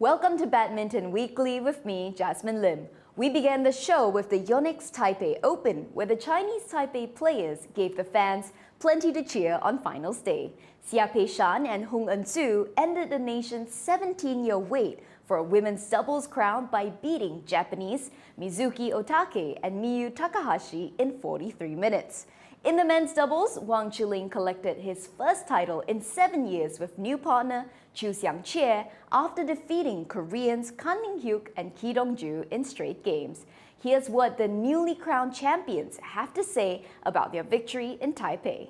Welcome to Badminton Weekly with me, Jasmine Lim. We began the show with the Yonex Taipei Open, where the Chinese Taipei players gave the fans plenty to cheer on finals day. Xia Peishan and Hong Eun-soo ended the nation's 17-year wait for a women's doubles crown by beating Japanese Mizuki Otake and Miyu Takahashi in 43 minutes. In the men's doubles, Wang Chuling collected his first title in 7 years with new partner Chou Tien Chen after defeating Koreans Kan Min-hyuk and Ki Dong-ju in straight games. Here's what the newly crowned champions have to say about their victory in Taipei.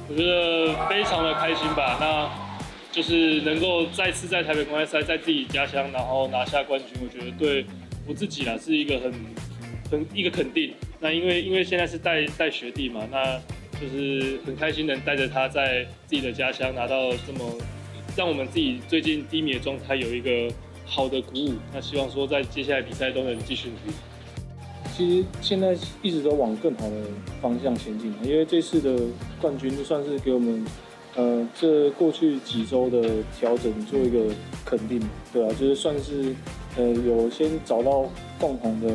我觉得非常的开心吧，那就是能够再次在台北公开赛，在自己家乡，然后拿下冠军，我觉得对我自己啦是一个一个肯定。那因为现在是带学弟嘛，那就是很开心能带着他在自己的家乡拿到这么，让我们自己最近低迷的状态有一个好的鼓舞。那希望说在接下来比赛都能继续努力。 其实现在一直都往更好的方向前进，因为这次的冠军就算是给我们，这过去几周的调整做一个肯定，对啊，就是算是有先找到共同的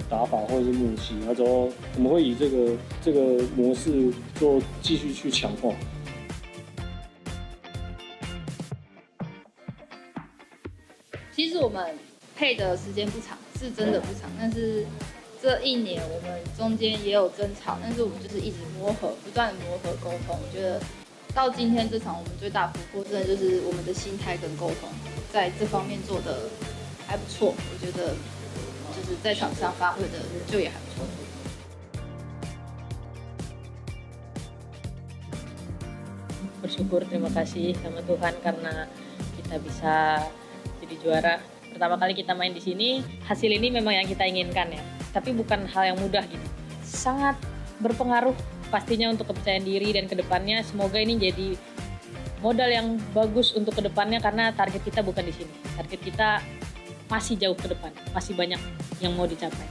打法或者是默契，然后之后我们会以这个模式继续去强化。其实我们配的时间不长。 是真的不长，但是这一年我们中间也有争吵，但是我们就是一直磨合，不断的磨合沟通。我觉得到今天这场我们最大突破，真的就是我们的心态跟沟通，在这方面做的还不错。我觉得就是在场上发挥的就也还不错。 Bersyukur, terima kasih sama Tuhan karena kita bisa jadi juara. Pertama kali kita main di sini, hasil ini memang yang kita inginkan ya. Tapi bukan hal yang mudah gitu. Sangat berpengaruh pastinya untuk kepercayaan diri dan kedepannya. Semoga ini jadi modal yang bagus untuk kedepannya karena target kita bukan di sini. Target kita masih jauh ke depan, masih banyak yang mau dicapai.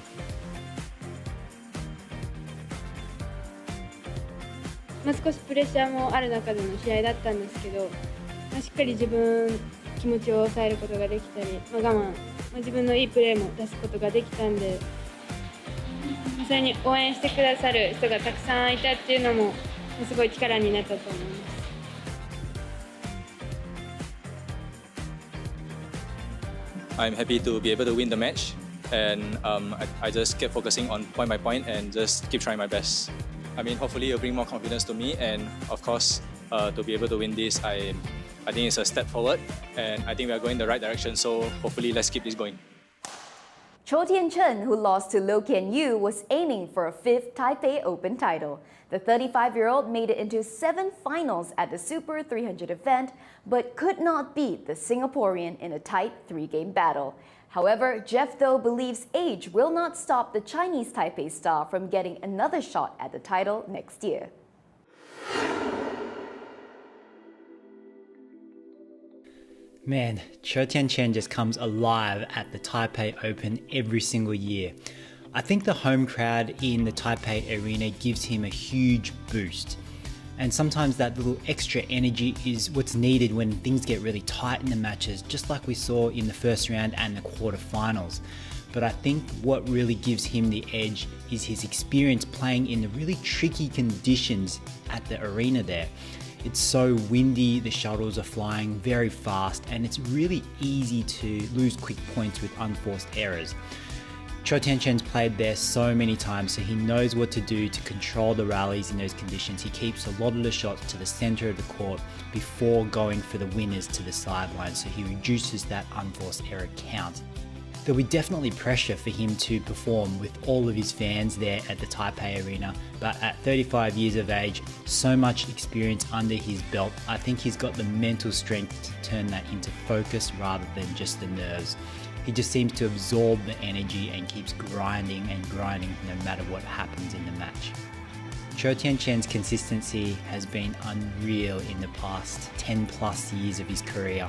少しプレッシャーもある中での試合だったんですけど、しっかり自分気持ちを抑えることができたり、我慢、自分のいいプレーも出すことができたんで、それに応援してくださる人がたくさんいたっていうのもすごい力になったと思います。 I'm happy to be able to win the match, and I just kept focusing on point by point and just keep trying my best. I mean, hopefully it'll bring more confidence to me, and of course, to be able to win this, I think it's a step forward, and I think we are going the right direction. So hopefully, let's keep this going. Chou Tien Chen, who lost to Lo Kian Yu, was aiming for a 5th Taipei Open title. The 35-year-old made it into 7 finals at the Super 300 event, but could not beat the Singaporean in a tight 3-game battle. However, Jeff Do believes age will not stop the Chinese Taipei star from getting another shot at the title next year. Man, Chou Tien Chen just comes alive at the Taipei Open every single year. I think the home crowd in the Taipei arena gives him a huge boost. And sometimes that little extra energy is what's needed when things get really tight in the matches, just like we saw in the first round and the quarterfinals. But I think what really gives him the edge is his experience playing in the really tricky conditions at the arena there. It's so windy, the shuttles are flying very fast, and it's really easy to lose quick points with unforced errors. Chou Tien Chen's played there so many times, so he knows what to do to control the rallies in those conditions. He keeps a lot of the shots to the centre of the court before going for the winners to the sideline, so he reduces that unforced error count. There'll be definitely pressure for him to perform with all of his fans there at the Taipei Arena, but at 35 years of age, so much experience under his belt, I think he's got the mental strength to turn that into focus rather than just the nerves. He just seems to absorb the energy and keeps grinding and grinding no matter what happens in the match. Chou Tien Chen's consistency has been unreal in the past 10 plus years of his career,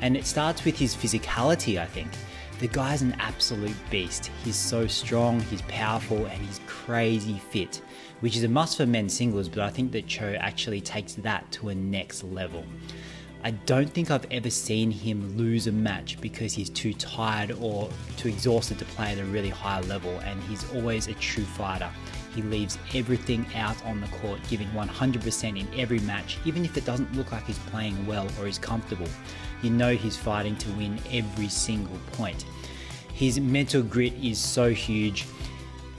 and it starts with his physicality, I think. The guy's an absolute beast. He's so strong, he's powerful, and he's crazy fit, which is a must for men's singles, but I think that Chou actually takes that to a next level. I don't think I've ever seen him lose a match because he's too tired or too exhausted to play at a really high level, and he's always a true fighter. He leaves everything out on the court, giving 100% in every match, even if it doesn't look like he's playing well or he's comfortable. You know he's fighting to win every single point. His mental grit is so huge.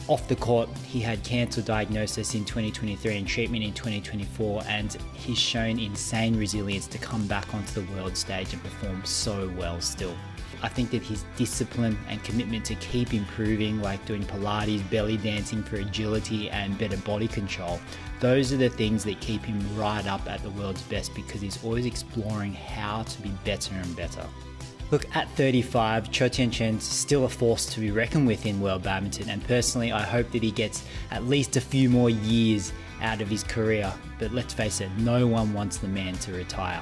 Off the court, he had cancer diagnosis in 2023 and treatment in 2024, and he's shown insane resilience to come back onto the world stage and perform so well still. I think that his discipline and commitment to keep improving, like doing Pilates, belly dancing for agility and better body control, those are the things that keep him right up at the world's best, because he's always exploring how to be better and better. Look, at 35, Chou Tien Chen's still a force to be reckoned with in world badminton, and personally I hope that he gets at least a few more years out of his career, but let's face it, no one wants the man to retire.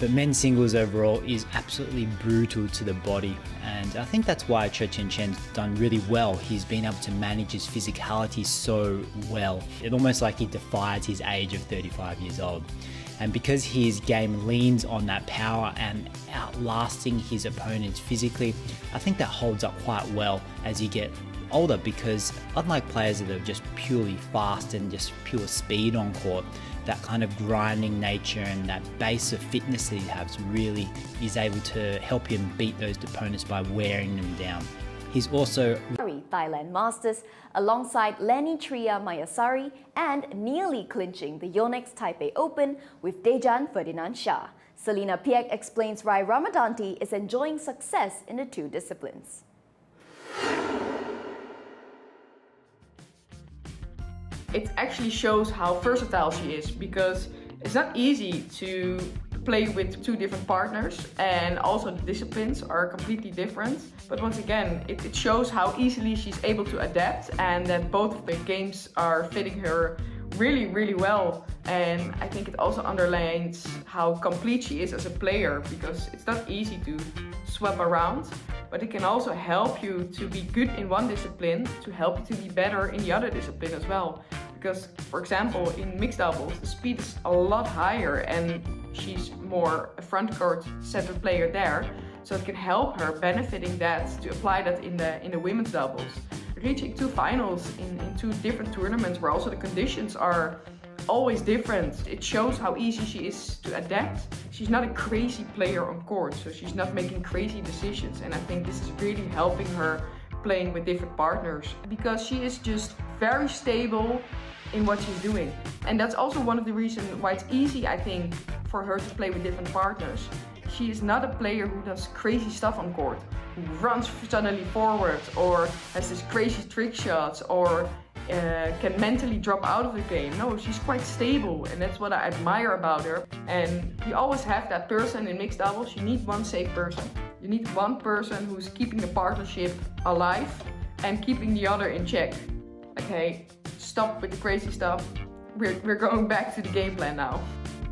But men's singles overall is absolutely brutal to the body, and I think that's why Chou Tien Chen's done really well. He's been able to manage his physicality so well. It's almost like he defies his age of 35 years old. And because his game leans on that power and outlasting his opponents physically, I think that holds up quite well as you get older, because unlike players that are just purely fast and just pure speed on court, that kind of grinding nature and that base of fitness that he has really is able to help him beat those opponents by wearing them down. He's also Thailand Masters alongside Lenny Tria Mayasari and nearly clinching the Yonex Taipei Open with Dejan Ferdinand Shah. Selina Piek explains why Ramadhanti is enjoying success in the two disciplines. It actually shows how versatile she is, because it's not easy to play with two different partners, and also the disciplines are completely different. But once again, it shows how easily she's able to adapt, and that both of the games are fitting her really, really well. And I think it also underlines how complete she is as a player, because it's not easy to swap around, but it can also help you to be good in one discipline to help you to be better in the other discipline as well. Because, for example, in mixed doubles, the speed is a lot higher and she's more a front court center player there. So it can help her benefiting that to apply that in the women's doubles. Reaching two finals in two different tournaments where also the conditions are always different. It shows how easy she is to adapt. She's not a crazy player on court, so she's not making crazy decisions. And I think this is really helping her playing with different partners, because she is just very stable in what she's doing. And that's also one of the reasons why it's easy, I think, for her to play with different partners. She is not a player who does crazy stuff on court, who runs suddenly forward or has this crazy trick shots or can mentally drop out of the game. No, she's quite stable, and that's what I admire about her. And you always have that person in mixed doubles. You need one safe person. You need one person who's keeping the partnership alive and keeping the other in check. Okay, stop with the crazy stuff. We're going back to the game plan now.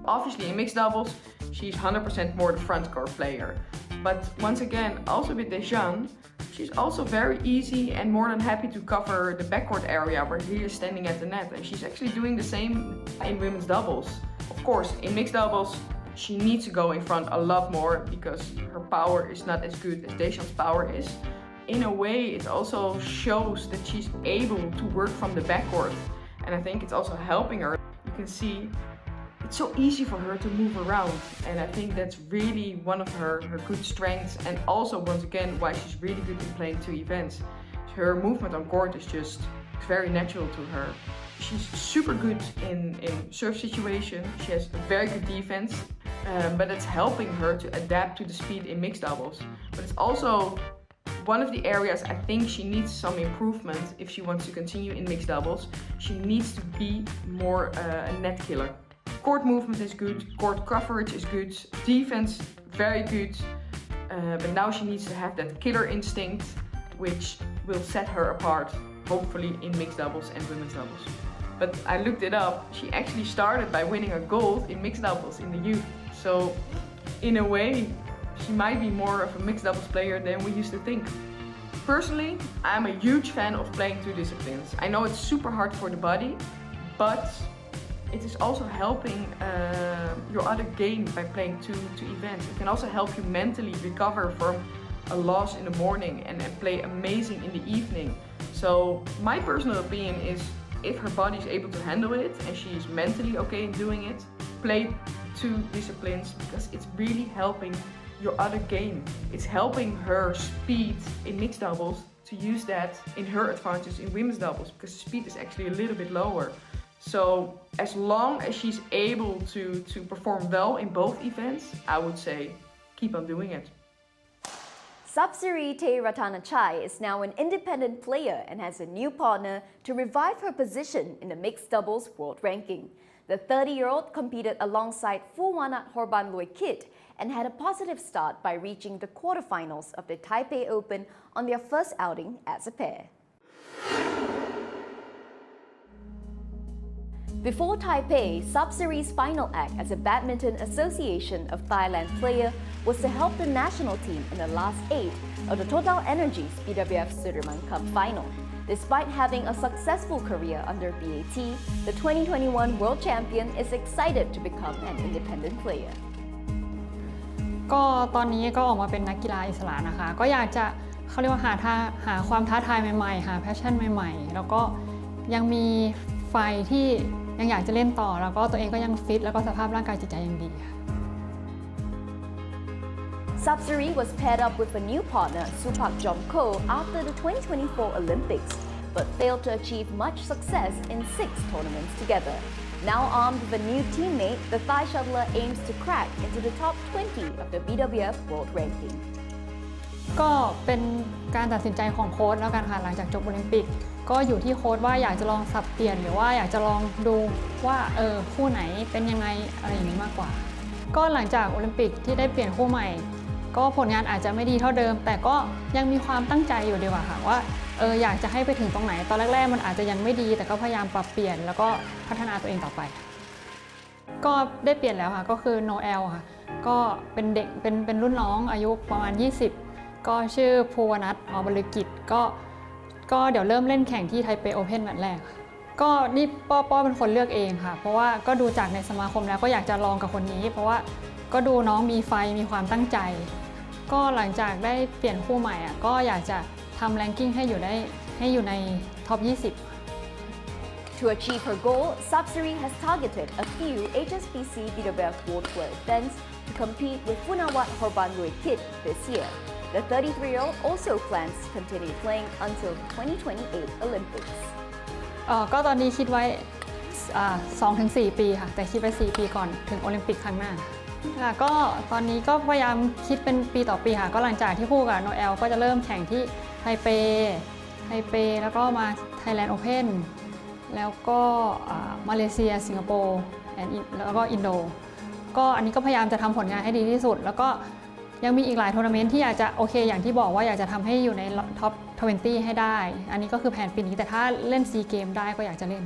Obviously in mixed doubles, she's 100% more the front court player. But once again, also with Dejan, she's also very easy and more than happy to cover the backcourt area where he is standing at the net. And she's actually doing the same in women's doubles. Of course, in mixed doubles, she needs to go in front a lot more because her power is not as good as Dejan's power is. In a way, it also shows that she's able to work from the backcourt. And I think it's also helping her. You can see it's so easy for her to move around. And I think that's really one of her good strengths. And also, once again, why she's really good in playing two events. Her movement on court is just very natural to her. She's super good in serve situation. She has a very good defense. But it's helping her to adapt to the speed in mixed doubles. But it's also one of the areas I think she needs some improvement if she wants to continue in mixed doubles. She needs to be more a net killer. Court movement is good, court coverage is good, defense very good. But now she needs to have that killer instinct, which will set her apart, hopefully in mixed doubles and women's doubles. But I looked it up. She actually started by winning a gold in mixed doubles in the youth. So in a way, she might be more of a mixed doubles player than we used to think. Personally, I'm a huge fan of playing two disciplines. I know it's super hard for the body, but it is also helping your other game by playing two events. It can also help you mentally recover from a loss in the morning and play amazing in the evening. So my personal opinion is, if her body is able to handle it and she is mentally okay in doing it, play two disciplines, because it's really helping your other game. It's helping her speed in mixed doubles to use that in her advantage in women's doubles, because speed is actually a little bit lower. So as long as she's able to perform well in both events, I would say keep on doing it. Sapsiree Rattanachai is now an independent player and has a new partner to revive her position in the mixed doubles world ranking. The 30-year-old competed alongside Phuwanat Horbanloy Kit and had a positive start by reaching the quarterfinals of the Taipei Open on their first outing as a pair. Before Taipei, Sapsiree's final act as a Badminton Association of Thailand player was to help the national team in the last 8 of the TotalEnergies BWF Sudirman Cup final. Despite having a successful career under BAT, the 2021 World Champion is excited to become an independent player. ก็ตอนนี้ก็ออกมาเป็นนักกีฬาอิสระนะคะก็อยากจะเขาเรียกว่าหาความท้าทายใหม่ๆหาแพชชั่นใหม่ๆแล้วก็ยังมีไฟที่ยังอยากจะเล่นต่อแล้วก็ตัวเองก็ยังฟิตแล้วก็สภาพร่างกายจิตใจยังดีค่ะ Sapsiree was paired up with a new partner, Supak Jomko, after the 2024 Olympics, but failed to achieve much success in 6 tournaments together. Now armed with a new teammate, the Thai shuttler aims to crack into the top 20 of the BWF World Ranking. ก็เป็นการตัดสินใจของโค้ชแล้วกันค่ะหลังจากจบโอลิมปิกก็อยู่ที่โค้ชว่าอยากจะลองสับเปลี่ยนหรือว่าอยากจะลองดูว่าคู่ไหนเป็นยังไงอะไรอย่างนี้มากกว่าก็หลังจากโอลิมปิกที่ได้เปลี่ยนคู่ใหม่ก็ผลงานอาจจะไม่ดีเท่าเดิมแต่ก็ยังมีความตั้งใจอยู่ดีกว่าค่ะว่าอยากจะให้ไปถึงตรงไหนตอนแรกๆมันอาจจะยังไม่ดีแต่ก็พยายามปรับเปลี่ยนแล้วก็พัฒนาตัวเองต่อไปก็ได้เปลี่ยนแล้วค่ะก็คือโนเอลค่ะก็เป็นเด็กเป็นรุ่นน้องอายุประมาณ20ก็ชื่อภูวนัท บริกิจก็เดี๋ยวเริ่มเล่นแข่งที่ไทเปโอเพนแมตช์แรกก็นี่ป้อเป็นคนเลือกเองค่ะเพราะว่าก็ดูจากในสมาคมแล้วก็อยากจะลองกับคนนี้เพราะว่าก็ดูน้องมีไฟมีความตั้งใจก็หลังจากได้เปลี่ยนคู่ใหม่ก็อยากจะทำแรงกิ้งให้อยู่ในท็อป 20 To achieve her goal, Sapsiree has targeted a few HSBC BWF World Tour events to compete with Phuwanat Horbanloy Kit this year. The 33-year-old also plans to continue playing until the 2028 Olympics. ก็ตอนนี้คิดไว้ 2-4 ปีค่ะแต่คิดไว้4 ปีก่อนถึงโอลิมปิกครั้งหน้าก็ตอนนี้ก็พยายามคิดเป็นปีต่อปีค่ะก็หลังจากที่คู่กับโนเอลก็จะเริ่มแข่งที่ไทเปแล้วก็มา Thailand Open แล้วก็มาเลเซียสิงคโปร์แล้วก็อินโดก็อันนี้ก็พยายามจะทำผลงานให้ดีที่สุดแล้วก็ยังมีอีกหลายทัวร์นาเมนต์ที่อยากจะโอเคอย่างที่บอกว่าอยากจะทำให้อยู่ในท็อป 20 ให้ได้อันนี้ก็คือแผนปีนี้แต่ถ้าเล่นซีเกมได้ก็อยากจะเล่น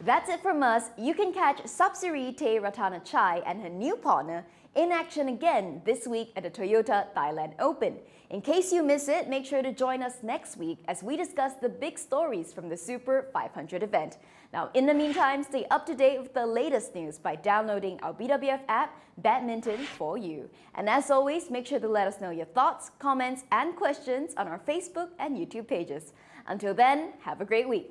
That's it from us. You can catch Sapsiree Rattanachai and her new partner in action again this week at the Toyota Thailand Open. In case you miss it, make sure to join us next week as we discuss the big stories from the Super 500 event. Now, in the meantime, stay up to date with the latest news by downloading our BWF app, Badminton for You. And as always, make sure to let us know your thoughts, comments, and questions on our Facebook and YouTube pages. Until then, have a great week.